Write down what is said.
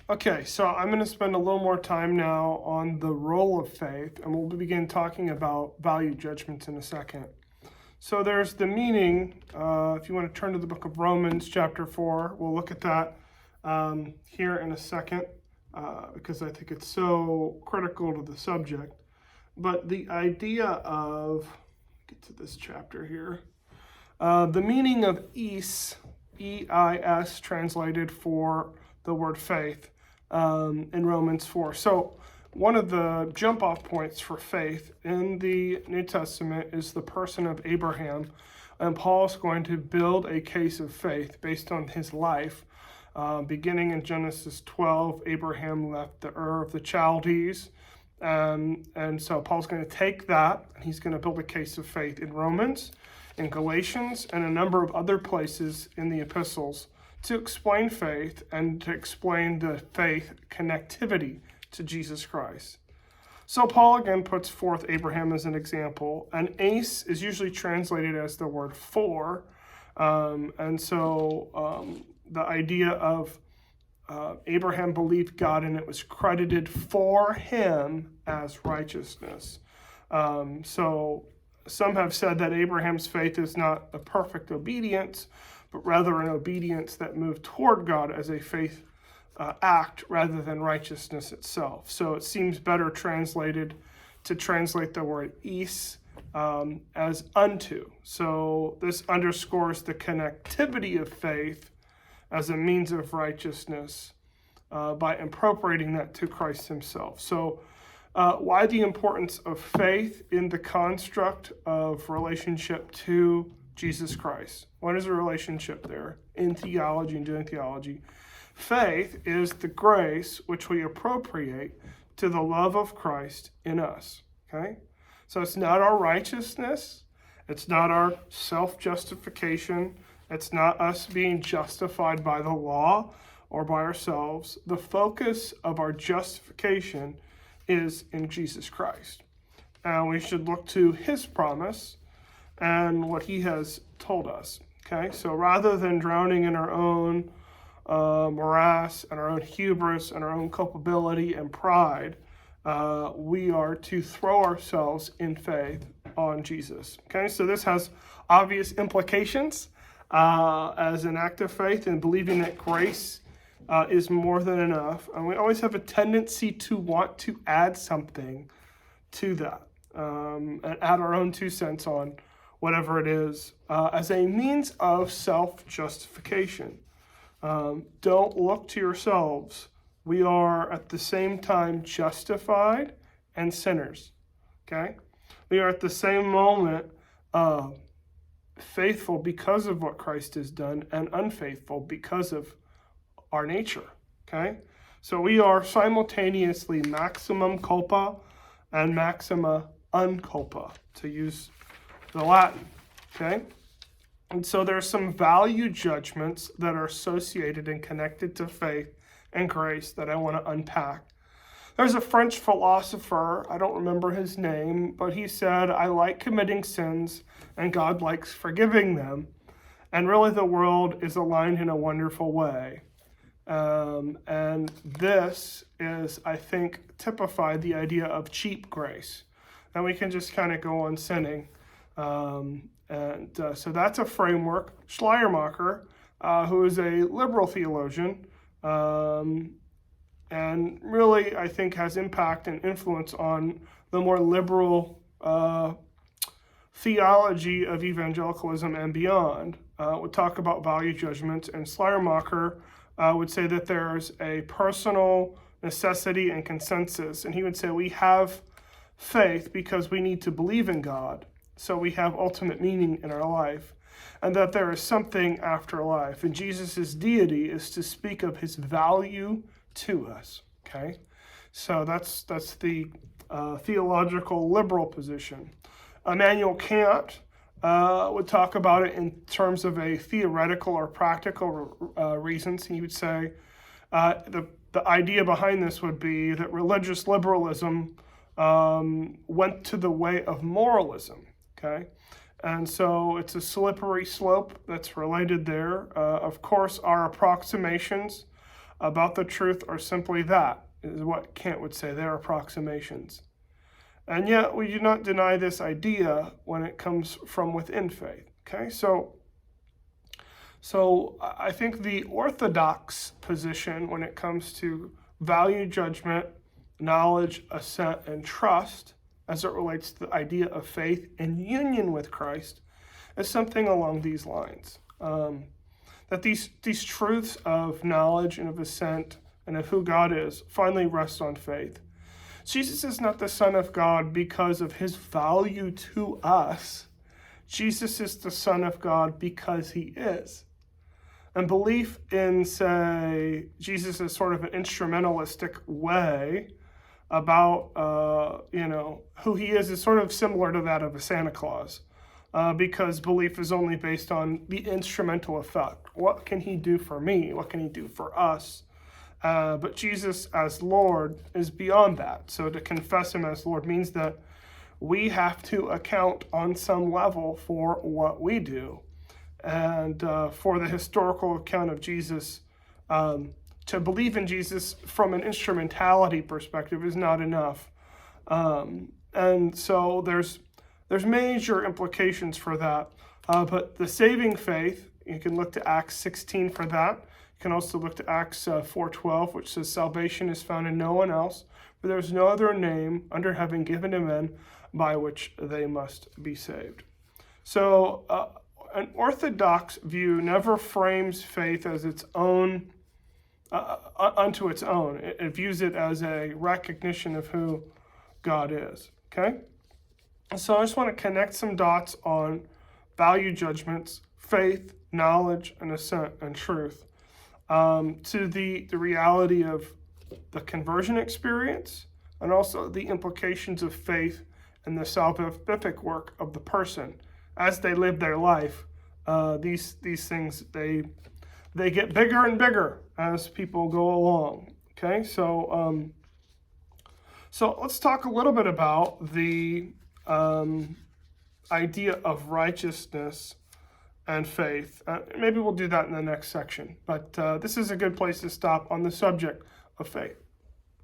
Okay, so I'm going to spend a little more time now on the role of faith, and we'll begin talking about value judgments in a second. So there's the meaning. If you want to turn to the book of Romans, chapter 4, we'll look at that here in a second because I think it's so critical to the subject. But the idea of, get to this chapter here, the meaning of eis, E-I-S, translated for the word faith in Romans 4. So one of the jump-off points for faith in the New Testament is the person of Abraham. And Paul's going to build a case of faith based on his life. Beginning in Genesis 12, Abraham left the Ur of the Chaldees. And so Paul's going to take that, and he's going to build a case of faith in Romans, in Galatians, and a number of other places in the epistles to explain faith and to explain the faith connectivity to Jesus Christ. So Paul again puts forth Abraham as an example, and eis is usually translated as the word for, and so the idea of Abraham believed God and it was credited for him as righteousness. So some have said that Abraham's faith is not a perfect obedience, but rather an obedience that moved toward God as a faith act rather than righteousness itself. So it seems better translated to translate the word eis as unto. So this underscores the connectivity of faith as a means of righteousness by appropriating that to Christ himself. So why the importance of faith in the construct of relationship to Jesus Christ? What is the relationship there in theology and doing theology? Faith is the grace which we appropriate to the love of Christ in us. Okay? So it's not our righteousness. It's not our self-justification. It's not us being justified by the law or by ourselves. The focus of our justification is in Jesus Christ. And we should look to his promise and what he has told us. Okay, so rather than drowning in our own morass and our own hubris and our own culpability and pride, we are to throw ourselves in faith on Jesus. Okay, so this has obvious implications as an act of faith and believing that grace is more than enough. And we always have a tendency to want to add something to that and add our own 2 cents on whatever it is as a means of self-justification. Don't look to yourselves. We are at the same time justified and sinners. Okay? We are at the same moment faithful because of what Christ has done and unfaithful because of our nature. Okay? So we are simultaneously maximum culpa and maxima unculpa, to use the Latin. Okay? And so there's some value judgments that are associated and connected to faith and grace that I want to unpack. There's a French philosopher, I don't remember his name, but he said, I like committing sins and God likes forgiving them. And really the world is aligned in a wonderful way. And this is, I think, typified the idea of cheap grace. That we can just kind of go on sinning. So that's a framework. Schleiermacher, who is a liberal theologian, and really, I think, has impact and influence on the more liberal theology of evangelicalism and beyond, would talk about value judgments. And Schleiermacher would say that there's a personal necessity and consensus. And he would say we have faith because we need to believe in God. So we have ultimate meaning in our life. And that there is something after life. And Jesus' deity is to speak of his value to us. Okay? So that's the theological liberal position. Immanuel Kant would talk about it in terms of a theoretical or practical reasons. He would say the idea behind this would be that religious liberalism went to the way of moralism. Okay? And so it's a slippery slope that's related there. Of course, our approximations about the truth are simply that, is what Kant would say. They're approximations. And yet we do not deny this idea when it comes from within faith. Okay, so I think the orthodox position when it comes to value judgment, knowledge, assent, and trust, as it relates to the idea of faith and union with Christ, is something along these lines. That these truths of knowledge and of assent and of who God is finally rest on faith. Jesus is not the Son of God because of his value to us. Jesus is the Son of God because he is. And belief in, say, Jesus as sort of an instrumentalistic way about, who he is sort of similar to that of a Santa Claus. Because belief is only based on the instrumental effect. What can he do for me? What can he do for us? But Jesus as Lord is beyond that. So to confess him as Lord means that we have to account on some level for what we do. And for the historical account of Jesus, to believe in Jesus from an instrumentality perspective is not enough. And so there's major implications for that. But the saving faith, you can look to Acts 16 for that. You can also look to Acts 4:12, which says, salvation is found in no one else, for there is no other name under heaven given to men by which they must be saved. So an orthodox view never frames faith as its own, unto its own. It views it as a recognition of who God is. Okay? So I just want to connect some dots on value judgments, faith, knowledge, and assent, and truth, to the reality of the conversion experience, and also the implications of faith and the salvific work of the person. As they live their life, these things, they get bigger and bigger as people go along. Okay, so let's talk a little bit about the idea of righteousness and faith. Maybe we'll do that in the next section, but this is a good place to stop on the subject of faith.